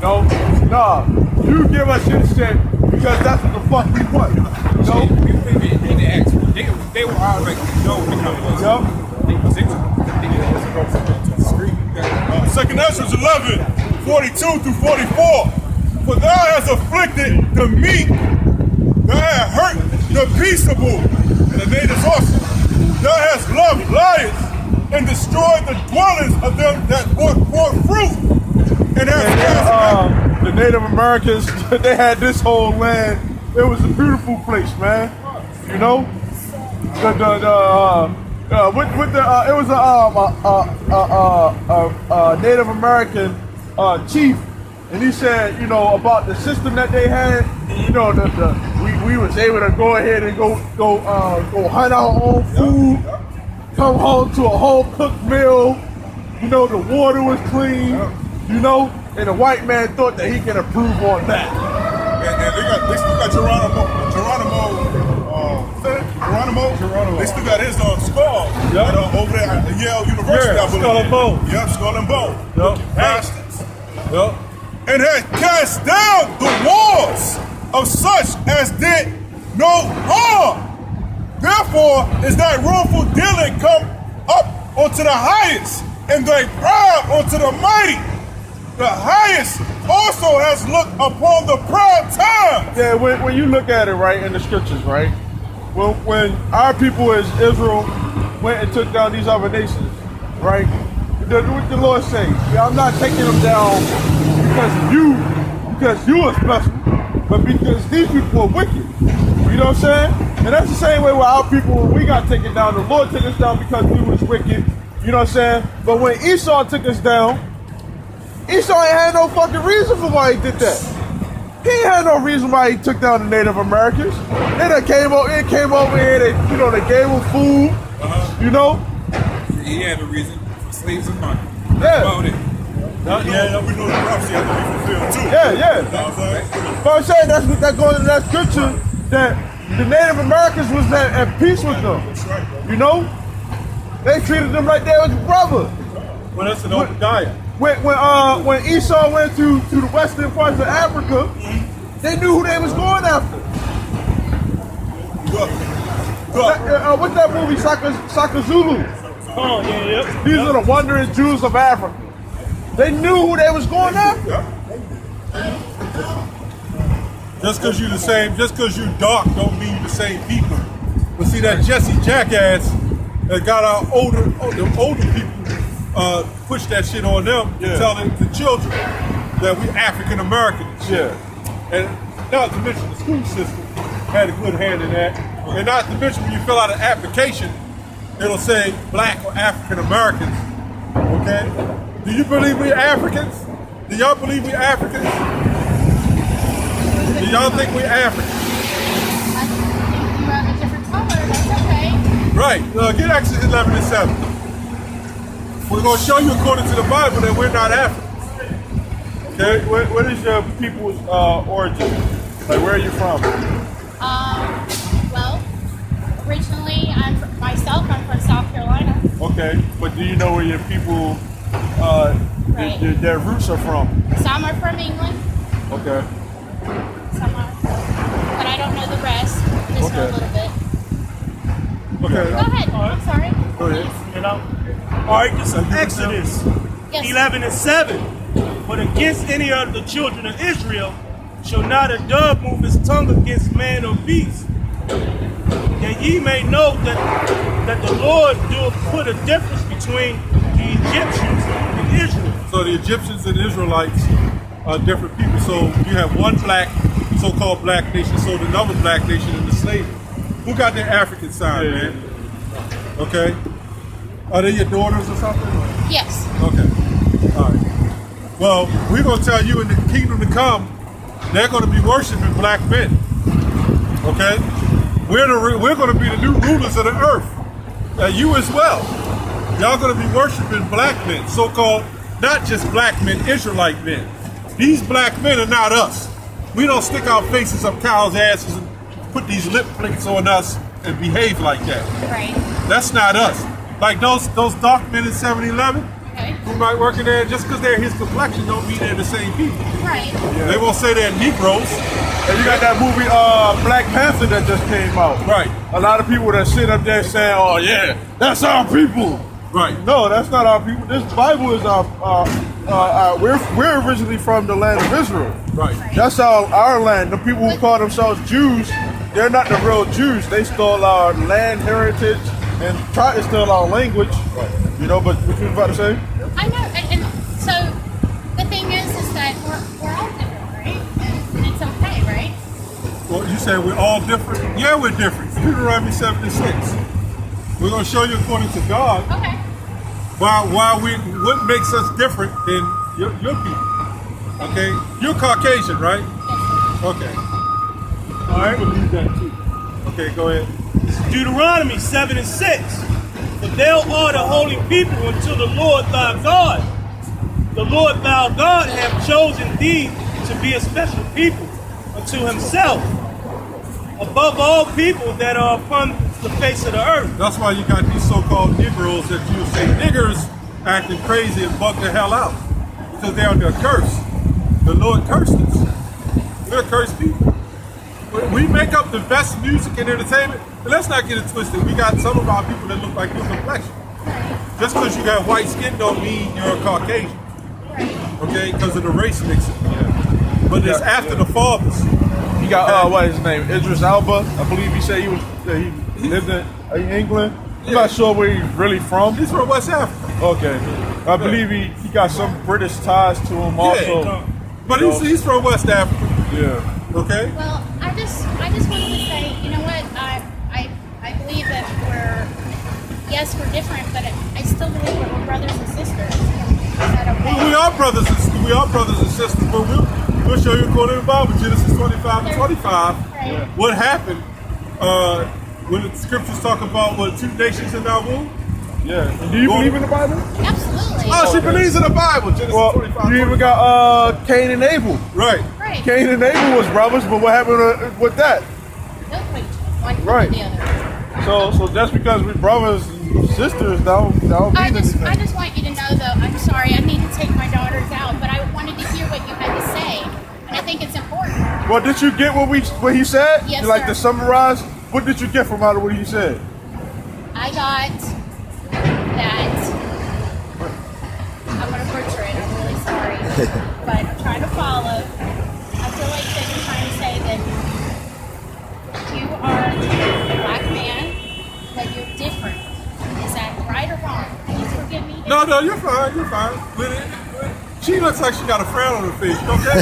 No, nah. You give us your shit because that's what the fuck we want. No. They were already known to come was. Yup. Second Ezra 11:42-44. For thou hast afflicted the meek, thou hast hurt the peaceable, and the natives also. Thou hast loved liars and destroyed the dwellings of them that brought forth fruit. And the Native Americans, they had this whole land. It was a beautiful place, man. You know, it was a Native American chief, and he said, you know, about the system that they had. You know, we was able to go ahead and go hunt our own food, come home to a home cooked meal. You know, the water was clean. You know, and the white man thought that he can improve on that. And they still got Geronimo. They still got his skull over there at Yale University. Yeah, skull and bone. Yep, skull and bone. Yep. Bastards. Yep. And had cast down the walls of such as did no harm. Therefore is that wrongful dealing come up unto the highest, and thy pride unto the mighty. The highest also has looked upon the proud time. Yeah, when you look at it, right, in the scriptures, right, when our people as Israel went and took down these other nations, right, what the Lord say? Yeah, I'm not taking them down because you are special, but because these people are wicked. You know what I'm saying? And that's the same way with our people. When we got taken down, the Lord took us down because we was wicked. You know what I'm saying? But when Esau took us down, Esau ain't had no fucking reason for why he did that. He ain't had no reason why he took down the Native Americans. They done came over here, they gave them food, you know? He had a reason for slaves and money. Yeah. About it. We know the prophecy has to be fulfilled too. Yeah. You know what I'm saying? But I'm saying that's what that goes in that scripture, that the Native Americans was at peace with them. That's right, bro. You know? They treated them like they was brother. Well, that's an open diet. When Esau went to the western parts of Africa, they knew who they was going after. What's that movie, Shaka Zulu? Oh, yeah. These are the wondrous Jews of Africa. They knew who they was going after. Just because you're the same, just because you're dark don't mean you're the same people. But see, that Jesse jackass that got our older people push that shit on them, telling the children that we African Americans. Yeah. And not to mention the school system had a good hand in that. And not to mention when you fill out an application, it'll say Black or African Americans. Okay? Do you believe we're Africans? Do y'all believe we're Africans? Do y'all think we're Africans? I think you're on a different color, that's okay. Right. Get Exodus 11:7. We're going to show you according to the Bible that we're not Africans. Okay, what is your people's origin? Like, where are you from? Well, originally I'm from South Carolina. Okay, but do you know where your people, Right. their roots are from? Some are from England, Okay. some are, but I don't know the rest. I just know a little bit. Okay. Go ahead, I'm sorry. Go ahead. You know? All right, this is Exodus Yes. 11:7. But against any of the children of Israel shall not a dove move his tongue against man or beast. That ye may know that the Lord doeth put a difference between the Egyptians and Israel. So the Egyptians and Israelites are different people. So you have one black, so-called black nation, sold another black nation into slavery. Who got their African side, man? Okay. Are they your daughters or something? Yes. Okay. All right. Well, we're going to tell you in the kingdom to come, they're going to be worshiping black men. Okay? We're going to be the new rulers of the earth. You as well. Y'all going to be worshiping black men, so-called, not just black men, Israelite men. These black men are not us. We don't stick our faces up cows' asses and put these lip plates on us and behave like that. Right. That's not us. Like those dark men in 7-Eleven, Okay. who might work in there, just because they're his complexion don't mean they're the same people. Right. They won't say they're Negroes. And you got that movie Black Panther that just came out. Right. A lot of people that sit up there saying, "Oh yeah, that's our people." Right. No, that's not our people. This Bible is we're originally from the land of Israel. Right. That's our land. The people who call themselves Jews, they're not the real Jews. They stole our land, heritage, and try to steal our language. Right. You know, but what you was about to say? I know, and so the thing is that we're all different, right? And it's okay, right? Well, you say we're all different. Yeah, we're different. Deuteronomy 7:6. We're going to show you according to God Okay. what makes us different than your people. Okay, you're Caucasian, right? Okay. All right. I believe that too. Okay, go ahead. Deuteronomy 7:6. For thou art a holy people unto the Lord thy God. The Lord thy God hath chosen thee to be a special people unto himself, above all people that are upon the face of the earth. That's why you got these so-called Negroes that you say niggers acting crazy and bug the hell out because they're under a curse. The Lord cursed us. We're a cursed people. We make up the best music and entertainment, but let's not get it twisted. We got some of our people that look like your complexion. Just because you got white skin don't mean you're a Caucasian. Okay, because of the race mixing. But it's after the fathers. You got what is his name? Idris Elba. I believe he said he lived in England. I'm not sure where he's really from. He's from West Africa. Okay. I believe he got some British ties to him also. Yeah. But he's from West Africa. Yeah. Okay. Well, I just wanted to say, you know what? I believe that we're different, but I still believe we're brothers and sisters. Is that okay? We are brothers and sisters, but we'll show you according to the Bible, Genesis 25:25. Right. What happened when the scriptures talk about what two nations in our womb? Yeah. And do you believe in the Bible? Absolutely. Oh, she believes in the Bible. Genesis Well, 25. you even got Cain and Abel. Right. Right. Cain and Abel was brothers, but what happened with that? Wait, one Right. the other. So just because we're brothers and sisters, that don't mean I anything. just want you to know, though, I'm sorry, I need to take my daughters out, but I wanted to hear what you had to say, and I think it's important. Well, did you get what he said? Yes, Like sir. to summarize, what did you get from out of what he said? I got that. I'm going to butcher it, I'm really sorry, but I'm trying to follow. I feel like that you're trying to say that you are a black man, that you're different. Is that right or wrong? Please forgive me. No, you're fine. You're fine. She looks like she got a frown on her face. Okay.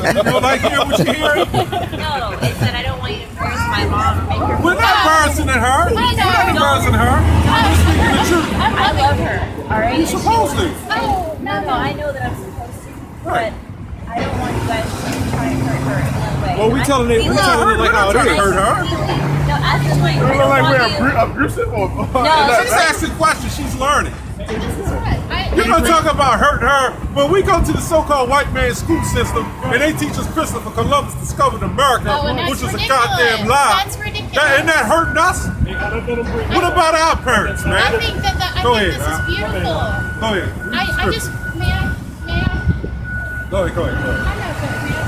You don't like hearing what you're hearing? No, it's that I don't want you to embarrass my mom or make her. We're not embarrassing her. We're not embarrassing her. We're speaking the truth. I love her. All right. You're supposed to. Oh, No, I know that I'm supposed to, Right. but I don't want you guys to try and hurt her in any way. Well, we telling it like how it Trying to is. hurt her. No, at this point, We I look don't like want we're you. abusive or She's asking questions. She's learning. this is what You're going to talk about hurting her. When we go to the so-called white man's school system and they teach us Christopher Columbus discovered America, Oh, and that's which was a ridiculous. goddamn lie. That's ridiculous. Isn't that hurting us? What about our parents, man? I think that Go this ahead, is beautiful. Go ahead. Read the I scripture. just, man. Go ahead. I'm not going to read it.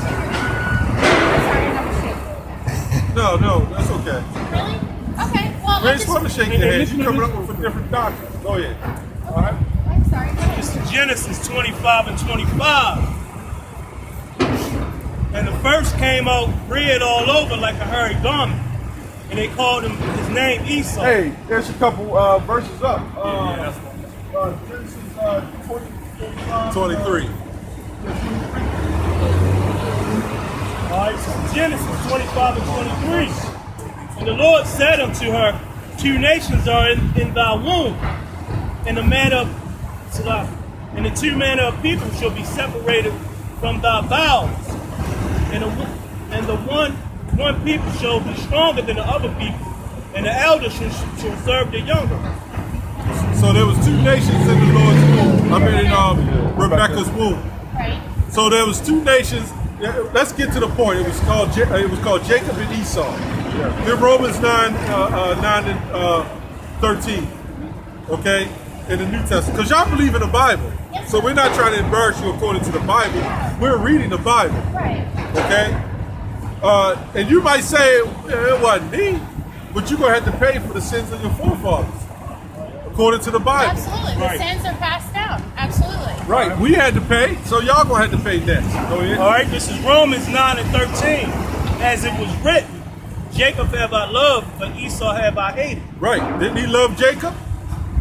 I'm sorry, I'm not shaking. No, that's okay. Really? Okay. Well, We ain't supposed to shake your head. You coming up with different doctrines. Go ahead. All right. I'm sorry. It's Genesis 25 and 25. And the first came out red all over like a hairy garment. And they called him his name Esau. Hey, there's a couple verses up. Genesis 20, 23. All right, so Genesis 25 and 23. And the Lord said unto her, two nations are in thy womb, and the two manner of people shall be separated from thy bowels, and the one people shall be stronger than the other people, and the elder shall serve the younger. So there was two nations in the Lord's womb. In Rebecca's womb. Right. So there was two nations. Let's get to the point. It was called Jacob and Esau. In Romans 9 and 13. Okay, in the New Testament, because y'all believe in the Bible. Yes, Yes, So sir. we're not trying to embarrass you according to the Bible. We're reading the Bible. Right. Okay? And you might say, it wasn't me, but you're going to have to pay for the sins of your forefathers, according to the Bible. Absolutely. Right. The sins are passed down. Absolutely. Right. We had to pay, so y'all going to have to pay next. Go ahead. All right, this is Romans 9:13. As it was written, Jacob have I loved, but Esau have I hated. Right. Didn't he love Jacob?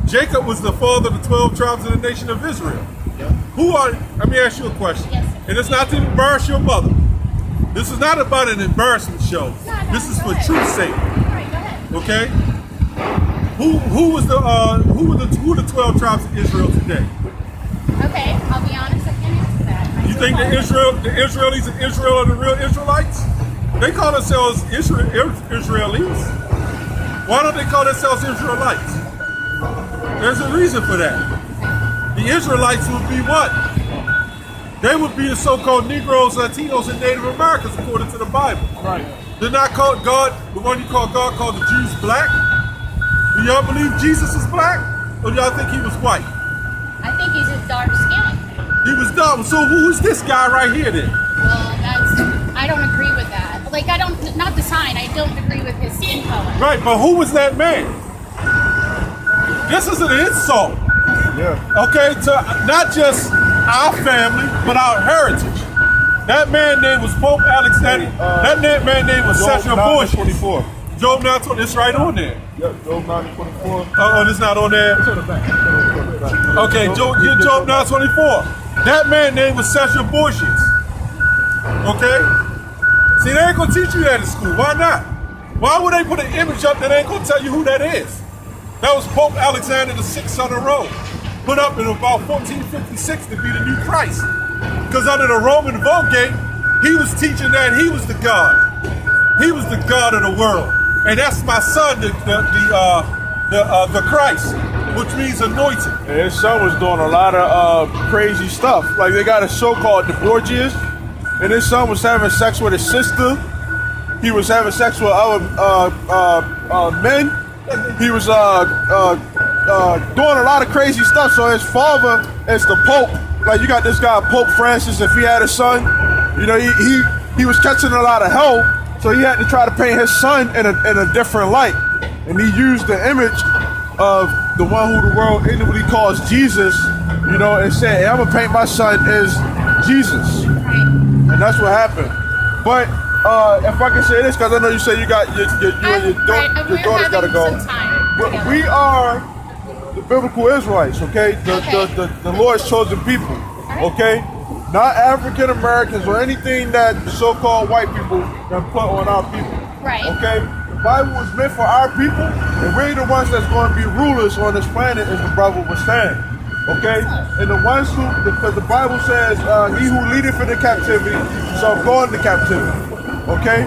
Jacob was the father of the 12 tribes of the nation of Israel. Let me ask you a question. Yes, sir. And it's not to embarrass your mother. This is not about an embarrassment show. No, This is go for ahead. truth's sake. All right, go ahead. Okay? Who were the 12 tribes of Israel today? Okay, I'll be honest, I can't answer that. You think the Israelis and Israel are the real Israelites? They call themselves Israelis. Why don't they call themselves Israelites? There's a reason for that. The Israelites would be what? They would be the so-called Negroes, Latinos, and Native Americans according to the Bible. Right. Did not call God, the one you call God called the Jews black? Do y'all believe Jesus is black? Or do y'all think he was white? I think he's just dark skinned. He was dumb. So who's this guy right here then? Well, I don't agree with that. Like, not the sign, I don't agree with his skin color. Right, but who was that man? This is an insult. Yeah. Okay, to not just our family, but our heritage. That man name was Pope Alexander. That man name was Session Bush. 24. Job 9:24. It's right on there. Yep, Job 9:24. Oh, it's not on there. It's on the back. Okay, Job 9:24. That man name was Session Bushes. Okay? See, they ain't gonna teach you that in school. Why not? Why would they put an image up that ain't gonna tell you who that is? That was Pope Alexander VI, son of Rome, put up in about 1456 to be the new Christ. Because under the Roman Vulgate, he was teaching that he was the God. He was the God of the world, and that's my son, the Christ, which means anointed. And his son was doing a lot of crazy stuff. Like they got a show called The Borgias, and his son was having sex with his sister. He was having sex with other men. He was doing a lot of crazy stuff. So his father is the Pope. Like you got this guy Pope Francis. If he had a son, you know he was catching a lot of hell. So he had to try to paint his son in a different light, and he used the image of the one who the world inwardly calls Jesus, you know, and said, hey, I'm gonna paint my son as Jesus, and that's what happened. But if I can say this, because I know you say you got your daughter's got to go. We are the biblical Israelites, okay? The Lord's chosen people, okay? Not African Americans or anything that the so-called white people have put on our people. Right. Okay? The Bible was meant for our people, and we're the ones that's going to be rulers on this planet, as the Bible was saying. Okay? And the ones who, because the Bible says, he who leadeth in the captivity shall go into captivity. Okay?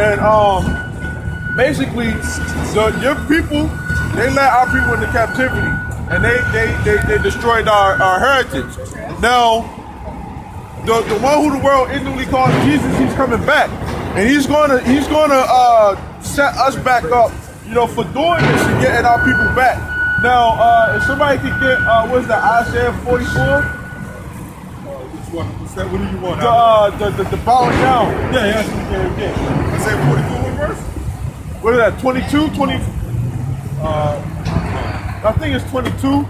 And basically, your people, they let our people into captivity, and they destroyed our heritage. Now, the one who the world ignorantly calls Jesus, he's coming back, and he's gonna set us back up, you know, for doing this and getting our people back. Now, if somebody could get what's that, Isaiah 44? Which one? What's that? What do you want? The bowing down. Yeah. Isaiah 44 verse. What is that? 22, 20? I think it's 22,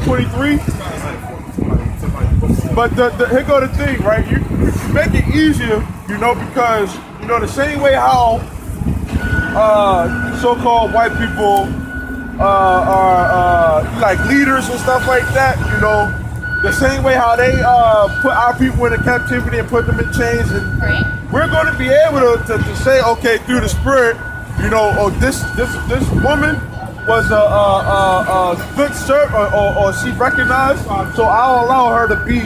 23. But here go the thing, right? You make it easier, you know, because, you know, the same way how so-called white people are like leaders and stuff like that, you know, the same way how they put our people into captivity and put them in chains, and we're going to be able to say, okay, through the Spirit, you know, oh, this woman was a good servant, or she recognized, so I'll allow her to be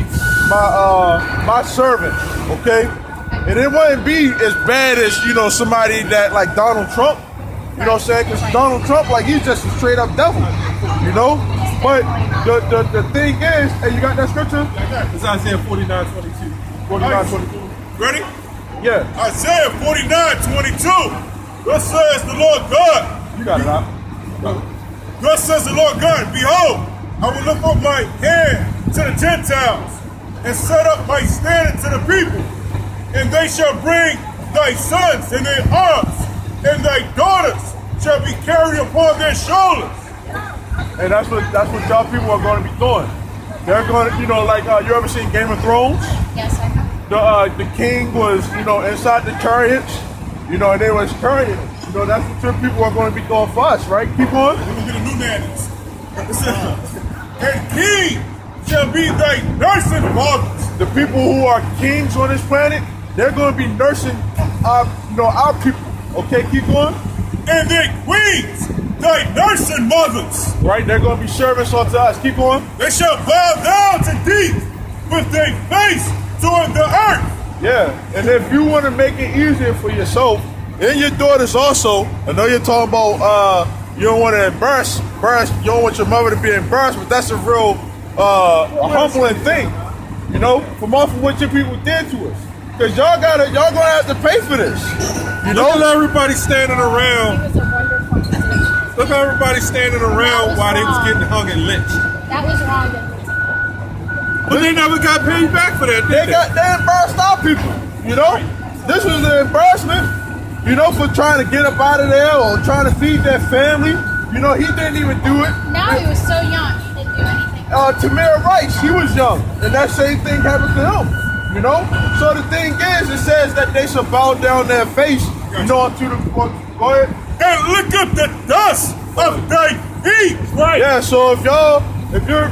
my servant, okay? And it wouldn't be as bad as, you know, somebody that like Donald Trump, you know what I'm saying? Because Donald Trump, like, he's just a straight up devil, you know? But the thing is, and you got that scripture? It's Isaiah 49:22. 49:22. Ready? Yeah. Isaiah 49:22. Thus says the Lord God. You got it out. Thus says the Lord God, behold, I will lift up my hand to the Gentiles, and set up my standard to the people. And they shall bring thy sons in their arms, and thy daughters shall be carried upon their shoulders. And that's what y'all people are going to be doing. They're going to, like you ever seen Game of Thrones? Yes, I have. The king was, inside the chariots, and they was carrying him. That's what your people are going to be doing for us, right? Keep on. We're going to get a new nannies. And king shall be thy nursing fathers. The people who are kings on this planet, they're going to be nursing our people. Okay, keep going. And their queens, thy nursing mothers. Right, they're going to be servants unto us. Keep going. They shall bow down to thee with their face toward the earth. Yeah, and if you want to make it easier for yourself and your daughters also, I know you're talking about you don't want to embarrass, you don't want your mother to be embarrassed, but that's a real a humbling thing, from off of what your people did to us. Because y'all gonna have to pay for this. Look at everybody standing around. It was a wonderful position. Look at everybody standing around while they was getting hung and lynched. That was wrong. But they never got paid back for that, did they? They embarrassed our people, This was the embarrassment, for trying to get up out of there or trying to feed their family. He didn't even do it. Now he was so young, he didn't do anything. Tamir Rice, he was young, and that same thing happened to him. So the thing is, it says that they shall bow down their face, unto the. Go ahead. And lick up the dust of thy feet. Right. Yeah. So if you're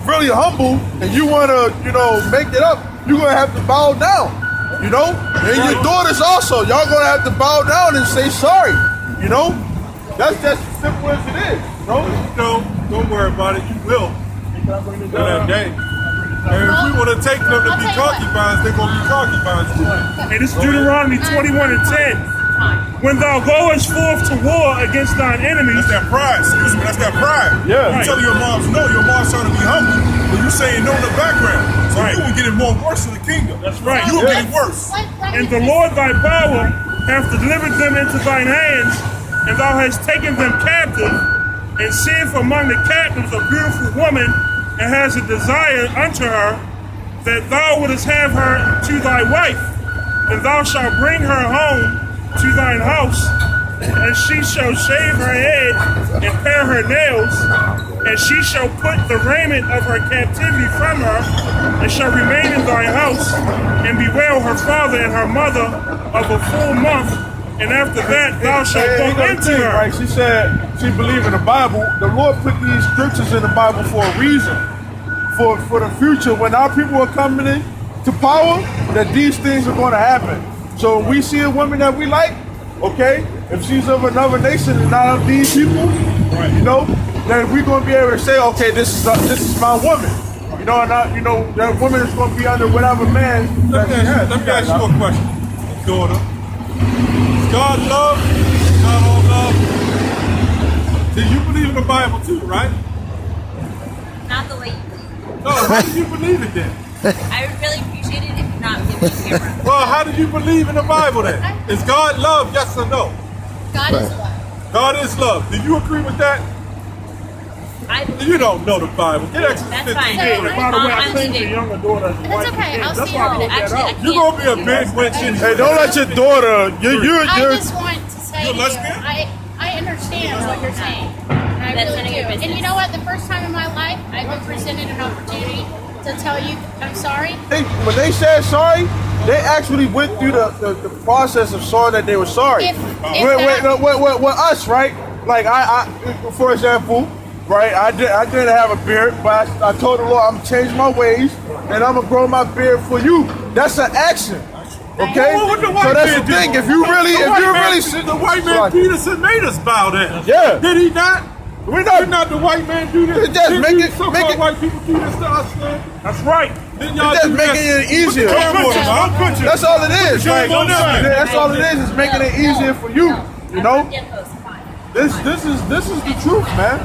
really humble and you want to, make it up, you're gonna have to bow down. And your daughters also, y'all gonna have to bow down and say sorry. That's just as simple as it is. No, don't worry about it. You will. That day. And if we want to take them to be concubines, they're going to be concubines too. And this is Deuteronomy 21:10. When thou goest forth to war against thine enemies. That's that pride. Excuse me, that's that pride. Yeah. You tell your moms no, your mom's trying to be humble, but you saying no in the background. So you will get it more worse in the kingdom. That's right. You will get it worse. And the Lord thy power hath delivered them into thine hands, and thou hast taken them captive, and seeth among the captives a beautiful woman, and has a desire unto her, that thou wouldest have her to thy wife, and thou shalt bring her home to thine house, and she shall shave her head and pare her nails, and she shall put the raiment of her captivity from her, and shall remain in thy house, and bewail her father and her mother of a full month, and after that thou shalt go into her. Right? She said she believed in the Bible. The Lord put these scriptures in the Bible for a reason. For the future, when our people are coming in to power, that these things are going to happen. So when we see a woman that we like, okay, if she's of another nation and not of these people, right, then we're going to be able to say, okay, this is my woman. And that woman is going to be under whatever man. Let me ask you a question, daughter. Is God love? Is God all love? Do you believe in the Bible too, right? Not the way you believe. No, how do you believe it then? I would really appreciate it if you're not giving me a camera. Well, how do you believe in the Bible then? Is God love, yes or no? God is love. God is love. Do you agree with that? You don't know the Bible. Get Exodus That's 15. fine. Hey, by the way, I I'm think leaving. your younger daughter is That's white. okay, I'll That's see why I her. put that Actually, out. I You're going to be a big witch in Hey, don't let your daughter. I You're just want to say You're to you, lesbian? I understand what you're saying. And I That's really none of do. your And business. you know what? The first time in my life, I've been presented an opportunity to tell you I'm sorry. when they said sorry, they actually went through the process of showing that they were sorry. With us, right? Like I, for example, right? I didn't have a beard, but I told the Lord I'm gonna change my ways and I'm gonna grow my beard for you. That's an action. Okay? Well, what the white So that's man the do? thing. If you really The white man Sorry. Peterson made us bow down. Yeah. Did he not? Did not the white man do this? Just Didn't make you it- so-called make it- white people do this to us, man? That's right. Didn't y'all It's just do making this? it easier. Put the camera on him, huh? That's all it is. Put your Like, camera on that man. that's all it is making it easier for you. You know? Get close, fine. This is the truth, man.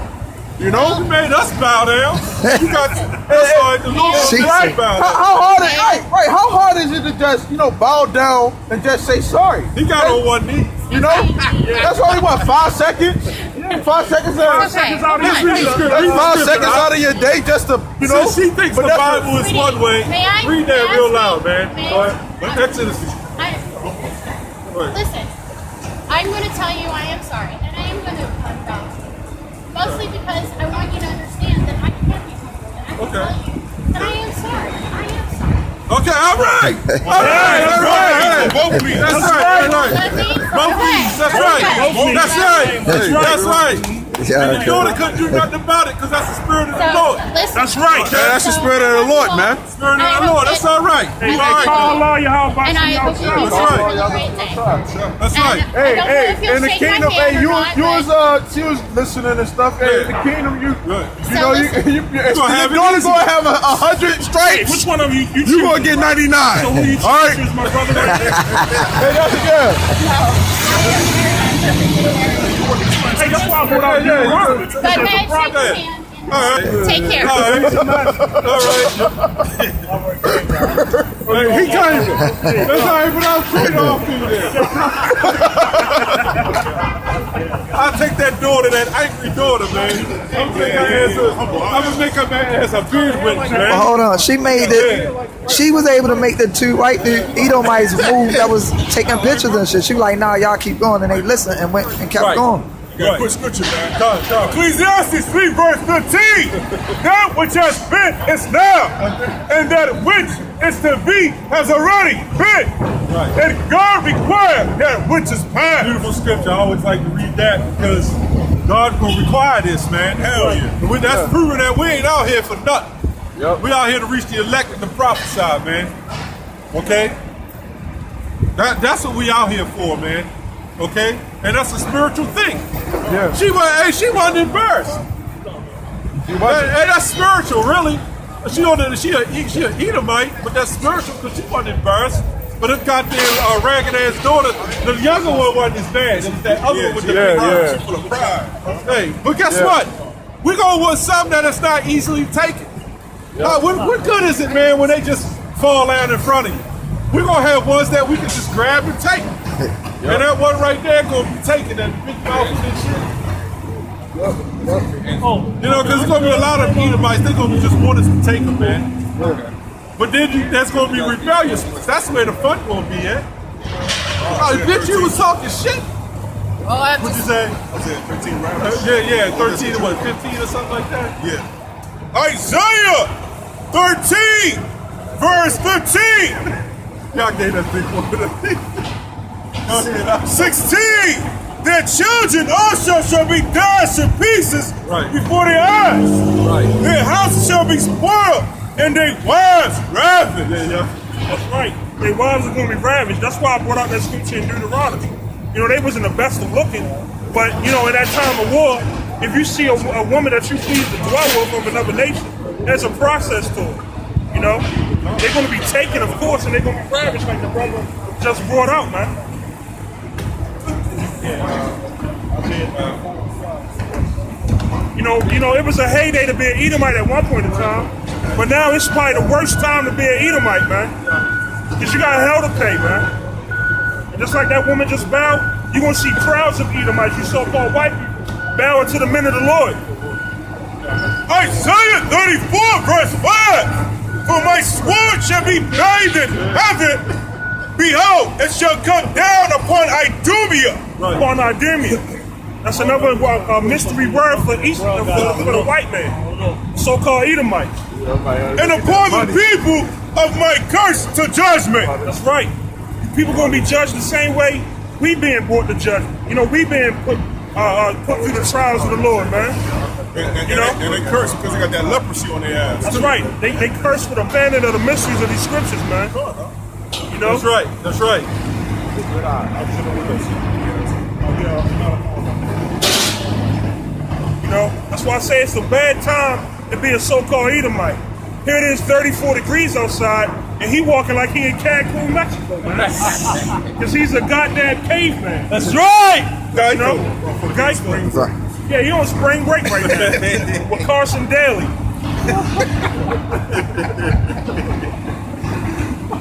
You know? You made us bow down. You got that's all right. The Lord She made us said- bow How down. hard is how hard is it to just bow down and just say sorry? He got on one knee. You know? That's only what 5 seconds. Yeah. 5 seconds out. It's okay. Let's read the scripture. That's 5 seconds out of your day just to, you know. So she thinks the but that's Bible is one way. May I- Read may that I real speak? loud, man. May I- Go ahead. But Exodus. Go ahead. Listen, I'm going to tell you I am sorry, and I am going to apologize. Mostly because I want you to understand that I can't be humble, and I can tell you that I am sorry. I am sorry. Okay, all right. All right, all right. Both feet. That's right. That's right. Both feet. That's right. That's right. That's right. And the daughter couldn't do nothing about it because that's the spirit of the Lord. Listen, That's right. that's the spirit of the Lord, man. Spirit of the Lord. That's all right. Hey, All right. call law, you how about and I you hope you outside? do That's right. the right thing. That's And right. I don't know if you'll in the shake my kingdom, hand hey, or you not, was but- she was listening and stuff. Hey, in the kingdom, you Good. know, listen. your gonna have it daughter easy. gonna have 100 Hey, stripes. which one of you You choose? gonna get 99. So who you choose? All right. Choose my brother right there. Hey, that's good. Hey, that's why I brought out Yeah, yeah, Deuteronomy. But may I shake your Okay. hand? All right. Take care. All right. All right. He came. That's all right, but I'll trade off through there. I'll take that daughter, that angry daughter, man. I'm gonna make her as a beard witch, man. Hold on, she made it. She was able to make the two white Edomites move that was taking pictures and shit. She was like, nah, y'all keep going, and they listened and went and kept Right. going. Right. Put scripture, man. Come. Ecclesiastes 3 verse 13. That which has been is now, and that which is to be has already been. Right. And God required that which is past. Beautiful scripture. I always like to read that because God will require this, man. Hell yeah. That's proving that we ain't out here for nothing. Yep. We out here to reach the elect and the prophesy, man. Okay? That's what we out here for, man. Okay? And that's a spiritual thing. Yeah. She wasn't embarrassed. Hey, that's spiritual, really. She an Edomite, but that's spiritual because she wasn't embarrassed. But this goddamn ragged ass daughter, the younger one wasn't as bad. It was that other one with the pride. She full of pride. Hey, but guess what? We're gonna want something that is not easily taken. What good is it, man, when they just fall down in front of you? We're gonna have ones that we can just grab and take. And that one right there gonna be taken, that big mouth and shit. You know, because there's gonna be a lot of Edomites, they're gonna just want us to take them, man. But then that's gonna be rebellious ones. That's where the fun gonna be at. Oh, bitch, you was talking shit. What'd you say? I said 13 rounds. Yeah, 13 or what, 15 or something like that? Yeah. Isaiah 13 verse 15. Y'all gave that big one. 16. Their children also shall be dashed in pieces before their eyes. Right. Their houses shall be spoiled, and their wives ravaged. That's right. Their wives are going to be ravaged. That's why I brought out that scripture in Deuteronomy. You know, they wasn't the best of looking, but, you know, in that time of war, if you see a woman that you please to dwell with from another nation, there's a process to it. You know? They're going to be taken, of course, and they're going to be ravaged like the brother just brought out, man. You know, it was a heyday to be an Edomite at one point in time, but now it's probably the worst time to be an Edomite, man. Because you got hell to pay, man. And just like that woman just bowed, you're going to see crowds of Edomites, you so-called white people, bowing to the men of the Lord. Isaiah 34 verse 5. For my sword shall be bathed in heaven. Behold, it shall come down upon Idumea. Upon Idumea. That's another mystery word for the white man, so-called Edomite. And upon the people of my curse to judgment. That's right. People going to be judged the same way we being brought to judgment. You know, we being put through the trials of the Lord, man. And they curse because they got that leprosy on their ass. That's right. They curse for the abandon of the mysteries of these scriptures, man. You know? That's right. That's right. You know, that's why I say it's a bad time to be a so-called Edomite. Here it is 34 degrees outside, and he walking like he in Cancun, Mexico, man. Because he's a goddamn caveman. That's right. You know? Geico. Yeah, he on spring break right now with Carson Daly.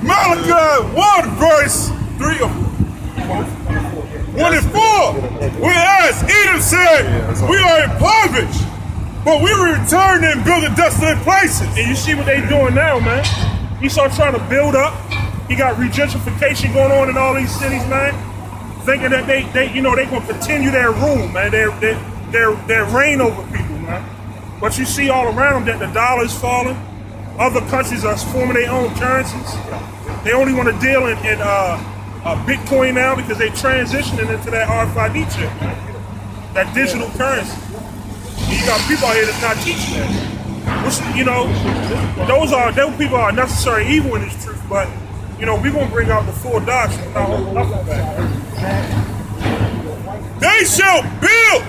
Malachi 1 verse 3 or 4. 1 and 4. Whereas Edom said, we are impoverished, but we will return and build in desolate places. And you see what they doing now, man. Esau trying to build up. He got regentrification going on in all these cities, man. Thinking that they gonna continue their rule, man. Their reign over people, man. But you see all around them that the dollar is falling. Other countries are forming their own currencies. They only want to deal in Bitcoin now because they transitioning into that RFID chip, man. That digital currency. And you got people out here that's not teaching that. Which, those people are necessary evil in this truth, but we're gonna bring out the full doctrine. They shall build,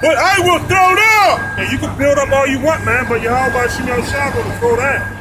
but I will throw down. And you can build up all you want, man, but Yahweh Shem Yahshua gonna throw down.